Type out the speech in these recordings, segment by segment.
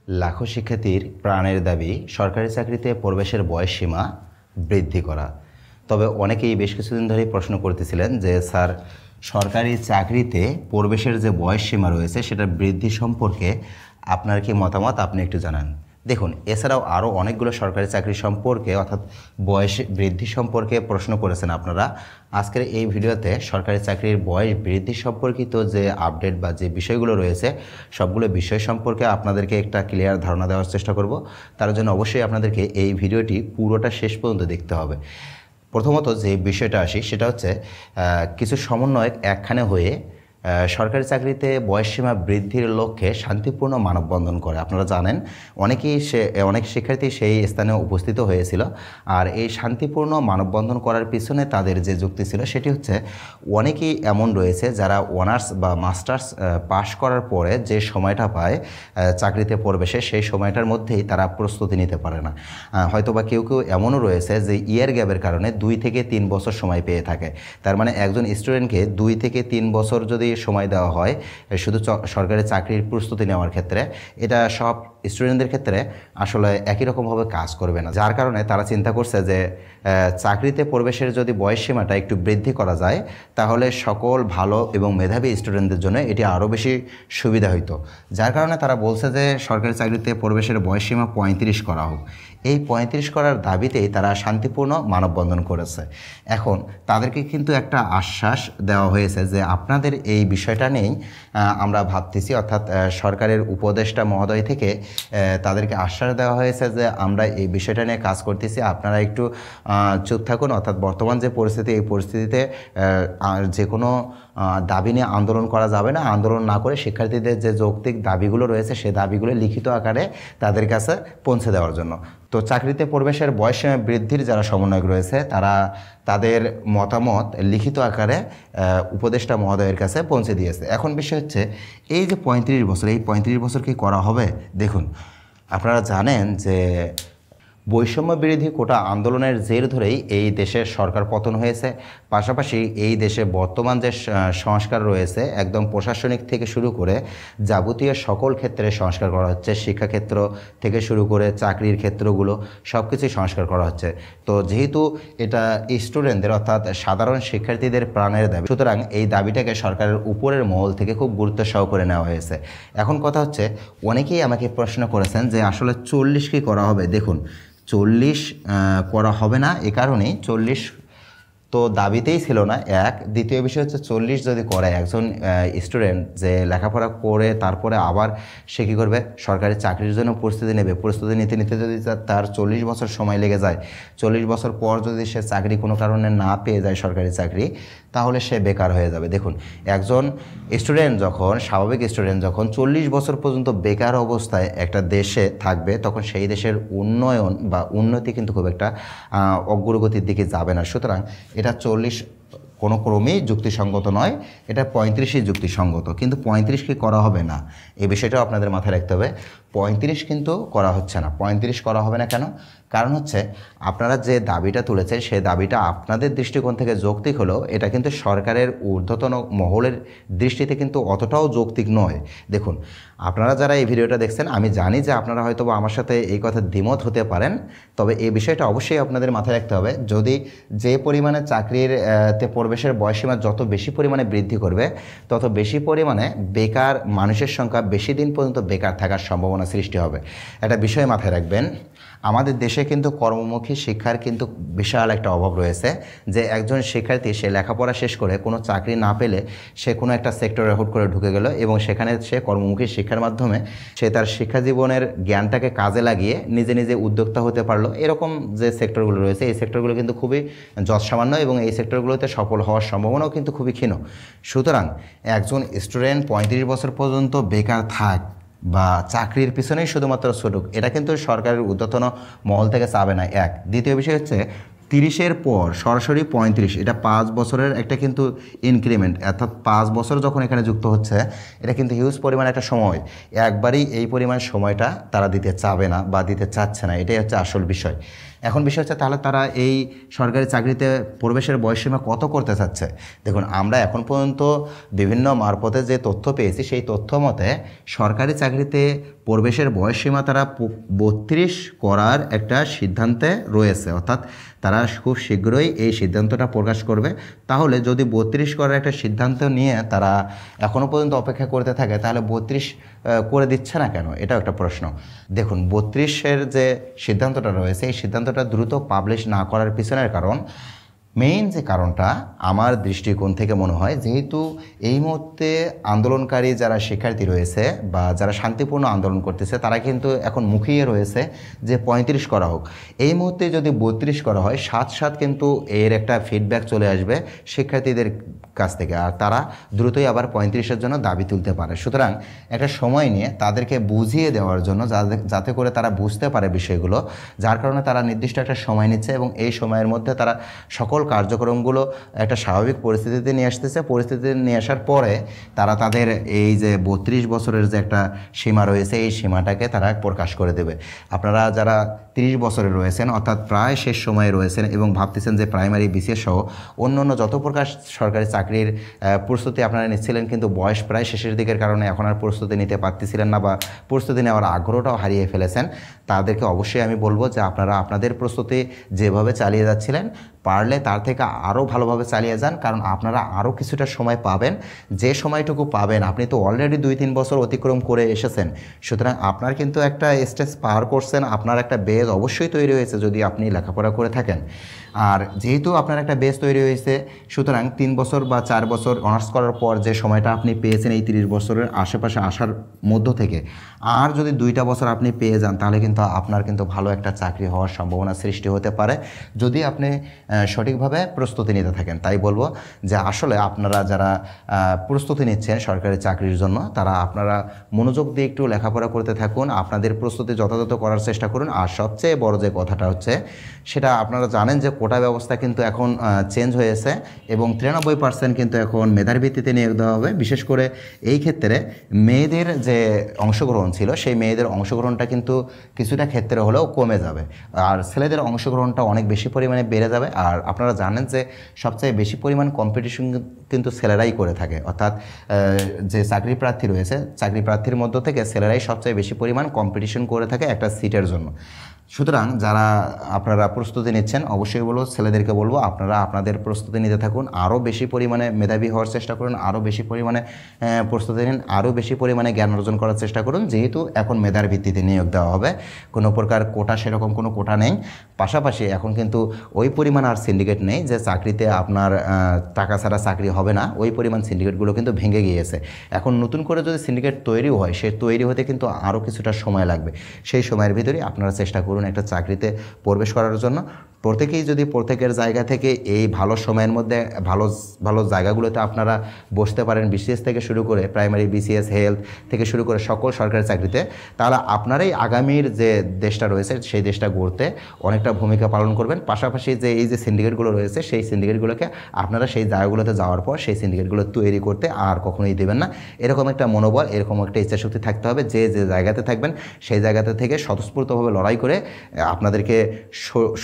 লাখো শিক্ষার্থীর প্রাণের দাবি সরকারি চাকরিতে প্রবেশের বয়সসীমা বৃদ্ধি করা। তবে অনেকেই বেশ কিছুদিন ধরেই প্রশ্ন করতেছিলেন যে স্যার, সরকারি চাকরিতে প্রবেশের যে বয়সসীমা রয়েছে সেটা বৃদ্ধি সম্পর্কে আপনার কি মতামত, আপনি একটু জানান। দেখুন, এছাড়াও আরও অনেকগুলো সরকারি চাকরি সম্পর্কে অর্থাৎ বয়স বৃদ্ধি সম্পর্কে প্রশ্ন করেছেন আপনারা। আজকের এই ভিডিওতে সরকারি চাকরির বয়স বৃদ্ধি সম্পর্কিত যে আপডেট বা যে বিষয়গুলো রয়েছে সবগুলো বিষয় সম্পর্কে আপনাদেরকে একটা ক্লিয়ার ধারণা দেওয়ার চেষ্টা করব। তার জন্য অবশ্যই আপনাদেরকে এই ভিডিওটি পুরোটা শেষ পর্যন্ত দেখতে হবে। প্রথমত যে বিষয়টা আসি সেটা হচ্ছে কিছু সমন্বয়ক একখানে হয়ে সরকারি চাকরিতে বয়সসীমা বৃদ্ধির লক্ষ্যে শান্তিপূর্ণ মানববন্ধন করে। আপনারা জানেন অনেক শিক্ষার্থী সেই স্থানে উপস্থিত হয়েছিল। আর এই শান্তিপূর্ণ মানববন্ধন করার পিছনে তাদের যে যুক্তি ছিল সেটি হচ্ছে, অনেকেই এমন রয়েছে যারা অনার্স বা মাস্টার্স পাশ করার পরে যে সময়টা পায় চাকরিতে প্রবেশে, সেই সময়টার মধ্যেই তারা প্রস্তুতি নিতে পারে না। হয়তোবা কেউ কেউ এমনও রয়েছে যে ইয়ার গ্যাপের কারণে 2 থেকে 3 বছর সময় পেয়ে থাকে। তার মানে একজন স্টুডেন্টকে 2 থেকে 3 বছর যদি সময় দেওয়া হয় শুধু সরকারি চাকরির প্রস্তুতি নেওয়ার ক্ষেত্রে, এটা সব স্টুডেন্টদের ক্ষেত্রে আসলে একই রকমভাবে কাজ করবে না। যার কারণে তারা চিন্তা করছে যে চাকরিতে প্রবেশের যদি বয়সসীমাটা একটু বৃদ্ধি করা যায় তাহলে সকল ভালো এবং মেধাবী স্টুডেন্টদের জন্য এটি আরও বেশি সুবিধা হইতো। যার কারণে তারা বলছে যে সরকারি চাকরিতে প্রবেশের বয়সসীমা 35 করা হোক। এই 35 করার দাবিতেই তারা শান্তিপূর্ণ মানববন্ধন করেছে। এখন তাদেরকে কিন্তু একটা আশ্বাস দেওয়া হয়েছে যে আপনাদের এই বিষয়টা নেই আমরা ভাবতেছি, অর্থাৎ সরকারের উপদেষ্টা মহোদয় থেকে তাদেরকে আশ্বাস দেওয়া হয়েছে যে আমরা এই বিষয়টা নিয়ে কাজ করতেছি, আপনারা একটু চুপ থাকুন। অর্থাৎ বর্তমান যে পরিস্থিতি, এই পরিস্থিতিতে যে কোনো দাবি নিয়ে আন্দোলন করা যাবে না। আন্দোলন না করে শিক্ষার্থীদের যে যৌক্তিক দাবিগুলো রয়েছে সেই দাবিগুলো লিখিত আকারে তাদের কাছে পৌঁছে দেওয়ার জন্য। তো চাকরিতে প্রবেশের বয়সসীমা বৃদ্ধির যারা সমন্বয়ক রয়েছে তারা তাদের মতামত লিখিত আকারে উপদেষ্টা মহোদয়ের কাছে পৌঁছে দিয়েছে। এখন বিষয় হচ্ছে এই যে 35 বছর, এই 35 বছর কি করা হবে? দেখুন, আপনারা জানেন যে বৈষম্য বিরোধী কোটা আন্দোলনের জের ধরেই এই দেশের সরকার পতন হয়েছে। পাশাপাশি এই দেশে বর্তমান যে সংস্কার রয়েছে একদম প্রশাসনিক থেকে শুরু করে যাবতীয় সকল ক্ষেত্রে সংস্কার করা হচ্ছে। শিক্ষাক্ষেত্র থেকে শুরু করে চাকরির ক্ষেত্রগুলো সব কিছুই সংস্কার করা হচ্ছে। তো যেহেতু এটা স্টুডেন্টদের অর্থাৎ সাধারণ শিক্ষার্থীদের প্রাণের দাবি, সুতরাং এই দাবিটাকে সরকারের উপরের মহল থেকে খুব গুরুত্ব সহকারে নেওয়া হয়েছে। এখন কথা হচ্ছে, অনেকেই আমাকে প্রশ্ন করেছেন যে আসলে 40 কি করা হবে। দেখুন, 40 করা হবে না, এ কারণেই 40 তো দাবিতেই ছিল না এক। দ্বিতীয় বিষয় হচ্ছে 40 যদি করে একজন স্টুডেন্ট যে লেখাপড়া করে তারপরে আবার সে কী করবে, সরকারি চাকরির জন্য প্রস্তুতি নেবে। প্রস্তুতি নিতে নিতে যদি তার 40 বছর সময় লেগে যায়, 40 বছর পর যদি সে চাকরি কোনো কারণে না পেয়ে যায় সরকারি চাকরি, তাহলে সে বেকার হয়ে যাবে। দেখুন, একজন স্টুডেন্ট যখন, স্বাভাবিক স্টুডেন্ট যখন 40 বছর পর্যন্ত বেকার অবস্থায় একটা দেশে থাকবে, তখন সেই দেশের উন্নয়ন বা উন্নতি কিন্তু খুব একটা অগ্রগতির দিকে যাবে না। সুতরাং এটা 40 কোনো ক্রমেই যুক্তিসঙ্গত নয়, এটা 35ই যুক্তিসঙ্গত। কিন্তু 35 কি করা হবে না, এই বিষয়টাও আপনাদের মাথায় রাখতে হবে। 35 কিন্তু করা হচ্ছে না। 35 করা হবে না কেন? কারণ হচ্ছে আপনারা যে দাবিটা তুলেছেন সেই দাবিটা আপনাদের দৃষ্টিকোণ থেকে যৌক্তিক হলেও এটা কিন্তু সরকারের ঊর্ধ্বতন মহলের দৃষ্টিতে কিন্তু অতটাও যৌক্তিক নয়। দেখুন, আপনারা যারা এই ভিডিওটা দেখছেন, আমি জানি যে আপনারা হয়তো আমার সাথে এই কথা দ্বিমত হতে পারেন, তবে এই বিষয়টা অবশ্যই আপনাদের মাথায় রাখতে হবে। যদি যে পরিমাণে চাকরির প্রবেশের বয়সসীমা যত বেশি পরিমাণে বৃদ্ধি করবে, তত বেশি পরিমাণে বেকার মানুষের সংখ্যা বেশি দিন পর্যন্ত বেকার থাকার সম্ভাবনা সৃষ্টি হবে। একটা বিষয় মাথায় রাখবেন, আমাদের দেশে কিন্তু কর্মমুখী শিক্ষার কিন্তু বিশাল একটা অভাব রয়েছে। যে একজন শিক্ষার্থী সে লেখাপড়া শেষ করে কোনো চাকরি না পেলে সে কোনো একটা সেক্টরে হুট করে ঢুকে গেল এবং সেখানে সে কর্মমুখী শিক্ষার মাধ্যমে সে তার শিক্ষা জীবনের জ্ঞানটাকে কাজে লাগিয়ে নিজে নিজে উদ্যোক্তা হতে পারলো। এরকম যে সেক্টরগুলো রয়েছে এই সেক্টরগুলো কিন্তু খুবই যৎসামান্য এবং এই সেক্টরগুলোতে সফল হওয়ার সম্ভাবনাও কিন্তু খুবই ক্ষীণ। সুতরাং একজন স্টুডেন্ট 35 বছর পর্যন্ত বেকার থাক বা চাকরির পিছনেই শুধুমাত্র ছুটুক, এটা কিন্তু সরকারের ঊর্ধ্বতন মহল থেকে চাবে না এক। দ্বিতীয় বিষয় হচ্ছে 30-এর পর সরাসরি 35, এটা 5 বছরের একটা কিন্তু ইনক্রিমেন্ট, অর্থাৎ 5 বছর যখন এখানে যুক্ত হচ্ছে, এটা কিন্তু হিউজ পরিমাণ একটা সময়। একবারই এই পরিমাণ সময়টা তারা দিতে চাবে না বা দিতে চাচ্ছে না, এটাই হচ্ছে আসল বিষয়। এখন বিষয় হচ্ছে তাহলে তারা এই সরকারি চাকরিতে প্রবেশের বয়সসীমা কত করতে চাচ্ছে। দেখুন, আমরা এখন পর্যন্ত বিভিন্ন মারফতে যে তথ্য পেয়েছি, সেই তথ্য মতে সরকারি চাকরিতে প্রবেশের বয়সসীমা তারা 32 করার একটা সিদ্ধান্তে রয়েছে, অর্থাৎ তারা খুব শীঘ্রই এই সিদ্ধান্তটা প্রকাশ করবে। তাহলে যদি 32 করার একটা সিদ্ধান্ত নিয়ে তারা এখনও পর্যন্ত অপেক্ষা করতে থাকে, তাহলে 32 করে দিচ্ছে না কেন, এটাও একটা প্রশ্ন। দেখুন, 32-এর যে সিদ্ধান্তটা রয়েছে, এই সিদ্ধান্তটা দ্রুত পাবলিশ না করার পিছনের কারণ, মেইন যে কারণটা আমার দৃষ্টিকোণ থেকে মনে হয়, যেহেতু এই মুহূর্তে আন্দোলনকারী যারা শিক্ষার্থী রয়েছে বা যারা শান্তিপূর্ণ আন্দোলন করতেছে, তারা কিন্তু এখন মুখিয়ে রয়েছে যে 35 করা হোক। এই মুহূর্তে যদি 32 করা হয়, সাথে কিন্তু এর একটা ফিডব্যাক চলে আসবে শিক্ষার্থীদের কাছ থেকে, আর তারা দ্রুতই আবার 35-এর জন্য দাবি তুলতে পারে। সুতরাং একটা সময় নিয়ে তাদেরকে বুঝিয়ে দেওয়ার জন্য, যাতে করে তারা বুঝতে পারে বিষয়গুলো, যার কারণে তারা নির্দিষ্ট একটা সময় নিচ্ছে এবং এই সময়ের মধ্যে তারা সকল কার্যক্রমগুলো একটা স্বাভাবিক পরিস্থিতিতে নিয়ে আসতেছে। পরিস্থিতিতে নিয়ে আসার পরে তারা তাদের এই যে 32 বছরের যে একটা সীমা রয়েছে, এই সীমাটাকে তারা প্রকাশ করে দেবে। আপনারা যারা 30 বছরে রয়েছেন, অর্থাৎ প্রায় শেষ সময়ে রয়েছেন এবং ভাবতেছেন যে প্রাইমারি, বিসিএস সহ অন্য যত প্রকার সরকারি চাকরির প্রস্তুতি আপনারা নিচ্ছিলেন, কিন্তু বয়স প্রায় শেষের দিকের কারণে এখন আর প্রস্তুতি নিতে পারতেছিলেন না বা প্রস্তুতি নেওয়ার আগ্রহটাও হারিয়ে ফেলেছেন, তাদেরকে অবশ্যই আমি বলবো যে আপনারা আপনাদের প্রস্তুতি যেভাবে চালিয়ে যাচ্ছিলেন, পারলে তার থেকে আরও ভালোভাবে চালিয়ে যান, কারণ আপনারা আরও কিছুটা সময় পাবেন। যে সময়টুকু পাবেন, আপনি তো অলরেডি 2-3 বছর অতিক্রম করে এসেছেন, সুতরাং আপনার কিন্তু একটা স্টেজ পার করছেন, আপনার একটা বেজ অবশ্যই তৈরি হয়েছে যদি আপনি লেখাপড়া করে থাকেন। আর যেহেতু আপনার একটা বেজ তৈরি হয়েছে, সুতরাং 3 বছর বা 4 বছর অনার্স করার পর যে সময়টা আপনি পেয়েছেন এই 30 বছরের আশেপাশে আসার মধ্য থেকে, আর যদি 2টা বছর আপনি পেয়ে যান, তাহলে কিন্তু আপনার কিন্তু ভালো একটা চাকরি হওয়ার সম্ভাবনা সৃষ্টি হতে পারে, যদি আপনি সঠিকভাবে প্রস্তুতি নিতে থাকেন। তাই বলবো যে আসলে আপনারা যারা প্রস্তুতি নিচ্ছেন সরকারি চাকরির জন্য, তারা আপনারা মনোযোগ দিয়ে একটু লেখাপড়া করতে থাকুন, আপনাদের প্রস্তুতি যথাযথ করার চেষ্টা করুন। আর সবচেয়ে বড় যে কথাটা হচ্ছে, সেটা আপনারা জানেন যে কোটা ব্যবস্থা কিন্তু এখন চেঞ্জ হয়েছে এবং 93% কিন্তু এখন মেধার ভিত্তিতে নিয়োগ দেওয়া হবে। বিশেষ করে এই ক্ষেত্রে মেয়েদের যে অংশগ্রহণ ছিল, সেই মেয়েদের অংশগ্রহণটা কিন্তু কিছুটা ক্ষেত্রে হলেও কমে যাবে, আর ছেলেদের অংশগ্রহণটা অনেক বেশি পরিমাণে বেড়ে যাবে। আর আপনারা জানেন যে সবচেয়ে বেশি পরিমাণ কম্পিটিশন কিন্তু ছেলেরাই করে থাকে, অর্থাৎ যে চাকরি প্রার্থী রয়েছে, চাকরি প্রার্থীর মধ্য থেকে ছেলেরাই সবচেয়ে বেশি পরিমাণ কম্পিটিশন করে থাকে একটা সিটের জন্য। সুতরাং যারা আপনারা প্রস্তুতি নিচ্ছেন, অবশ্যই বলবো, ছেলেদেরকে বলবো আপনারা আপনাদের প্রস্তুতি নিতে থাকুন, আরও বেশি পরিমাণে মেধাবী হওয়ার চেষ্টা করুন, আরও বেশি পরিমাণে প্রস্তুতি নিন, আরও বেশি পরিমাণে জ্ঞান অর্জন করার চেষ্টা করুন। যেহেতু এখন মেধার ভিত্তিতে নিয়োগ দেওয়া হবে, কোনো প্রকার কোটা, সেরকম কোনো কোটা নেই। পাশাপাশি এখন কিন্তু ওই পরিমাণ আর সিন্ডিকেট নেই যে চাকরিতে আপনার টাকা ছাড়া চাকরি হবে না, ওই পরিমাণ সিন্ডিকেটগুলো কিন্তু ভেঙে গিয়েছে। এখন নতুন করে যদি সিন্ডিকেট তৈরিও হয়, সে তৈরি হতে কিন্তু আরও কিছুটা সময় লাগবে। সেই সময়ের ভিতরেই আপনারা চেষ্টা করুন একটা চাকরিতে প্রবেশ করার জন্য। প্রত্যেকেই যদি প্রত্যেকের জায়গা থেকে এই ভালো সময়ের মধ্যে ভালো ভালো জায়গাগুলোতে আপনারা বসতে পারেন, বিসিএস থেকে শুরু করে প্রাইমারি, বিসিএস, হেলথ থেকে শুরু করে সকল সরকারি চাকরিতে, তাহলে আপনারাই আগামীর যে দেশটা রয়েছে সেই দেশটা গড়তে অনেকটা ভূমিকা পালন করবেন। পাশাপাশি যে এই যে সিন্ডিকেটগুলো রয়েছে, সেই সিন্ডিকেটগুলোকে আপনারা সেই জায়গাগুলোতে যাওয়ার পর সেই সিন্ডিকেটগুলো তৈরি করতে আর কখনোই দেবেন না। এরকম একটা মনোবল, এরকম একটা ইচ্ছাশক্তি থাকতে হবে, যে যে জায়গাতে থাকবেন সেই জায়গাতে থেকে স্বতঃস্ফূর্তভাবে লড়াই করে আপনাদেরকে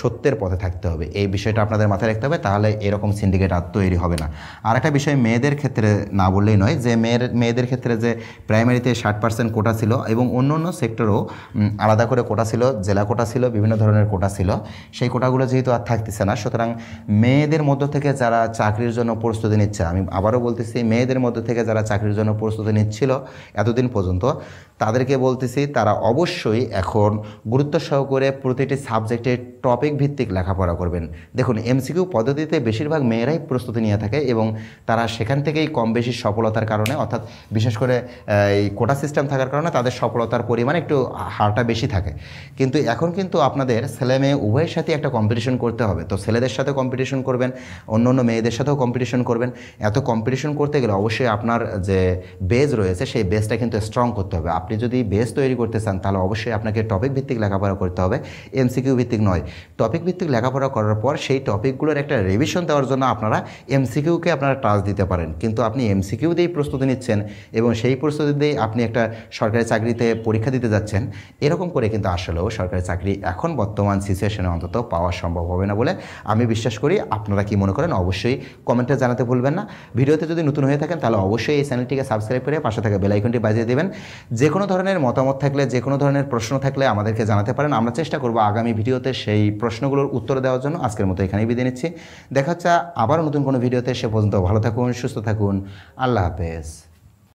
সত্যের পথে থাকতে হবে। এই বিষয়টা আপনাদের মাথায় রাখতে হবে, তাহলে এরকম সিন্ডিকেট আর তৈরি হবে না। আর একটা বিষয় মেয়েদের ক্ষেত্রে না বললেই নয়, যে মেয়েদের ক্ষেত্রে যে প্রাইমারিতে 60% কোটা ছিল এবং অন্য অন্য সেক্টরও আলাদা করে কোটা ছিল, জেলা কোটা ছিল, বিভিন্ন ধরনের কোটা ছিল, সেই কোটাগুলো যেহেতু আর থাকতেছে না, সুতরাং মেয়েদের মধ্য থেকে যারা চাকরির জন্য প্রস্তুতি নিচ্ছে, আমি আবারও বলতেছি, মেয়েদের মধ্য থেকে যারা চাকরির জন্য প্রস্তুতি নিচ্ছিল এতদিন পর্যন্ত, তাদেরকে বলতেছি তারা অবশ্যই এখন গুরুত্ব সহকারে প্রতিটি সাবজেক্টের টপিক ভিত্তিক লেখাপড়া করবেন। দেখুন, এমসিকিউ পদ্ধতিতে বেশিরভাগ মেয়েরাই প্রস্তুতি নিয়ে থাকে এবং তারা সেখান থেকেই কম বেশি সফলতার কারণে, অর্থাৎ বিশেষ করে এই কোটা সিস্টেম থাকার কারণে তাদের সফলতার পরিমাণ একটু হারটা বেশি থাকে। কিন্তু এখন কিন্তু আপনাদের ছেলে মেয়ে উভয়ের সাথে একটা কম্পিটিশন করতে হবে। তো ছেলেদের সাথে কম্পিটিশন করবেন, অন্য অন্য মেয়েদের সাথেও কম্পিটিশন করবেন। এত কম্পিটিশন করতে গেলে অবশ্যই আপনার যে বেজ রয়েছে সেই বেজটা কিন্তু স্ট্রং করতে হবে। আপনি যদি বেজ তৈরি করতে চান, তাহলে অবশ্যই আপনাকে টপিক ভিত্তিক লেখাপড়া করতে হবে, এমসিকিউ ভিত্তিক নয়। টপিক ভিত্তিক ভিত্তিক লেখাপড়া করার পর সেই টপিকগুলোর একটা রিভিশন দেওয়ার জন্য আপনারা এমসিকিউকে আপনারা টাচ দিতে পারেন। কিন্তু আপনি এমসিকিউ দিয়েই প্রস্তুতি নিচ্ছেন এবং সেই প্রস্তুতি দিয়ে আপনি একটা সরকারি চাকরিতে পরীক্ষা দিতে যাচ্ছেন, এরকম করে কিন্তু আসলেও সরকারি চাকরি এখন বর্তমান সিচুয়েশনে অন্তত পাওয়া সম্ভব হবে না বলে আমি বিশ্বাস করি। আপনারা কি মনে করেন অবশ্যই কমেন্টে জানাতে ভুলবেন না। ভিডিওতে যদি নতুন হয়ে থাকেন তাহলে অবশ্যই এই চ্যানেলটিকে সাবস্ক্রাইব করে পাশে থাকা বেল আইকনটি বাজিয়ে দেবেন। যে কোনো ধরনের মতামত থাকলে, যে কোনো ধরনের প্রশ্ন থাকলে আমাদেরকে জানাতে পারেন। আমরা চেষ্টা করব আগামী ভিডিওতে সেই প্রশ্নগুলোর উত্তর দেওয়ার জন্য। আজকের মতো এখানেই বিদায় নিচ্ছি। দেখা হচ্ছে আবারও নতুন কোনো ভিডিওতে। সে পর্যন্ত ভালো থাকুন, সুস্থ থাকুন। আল্লাহ হাফেজ।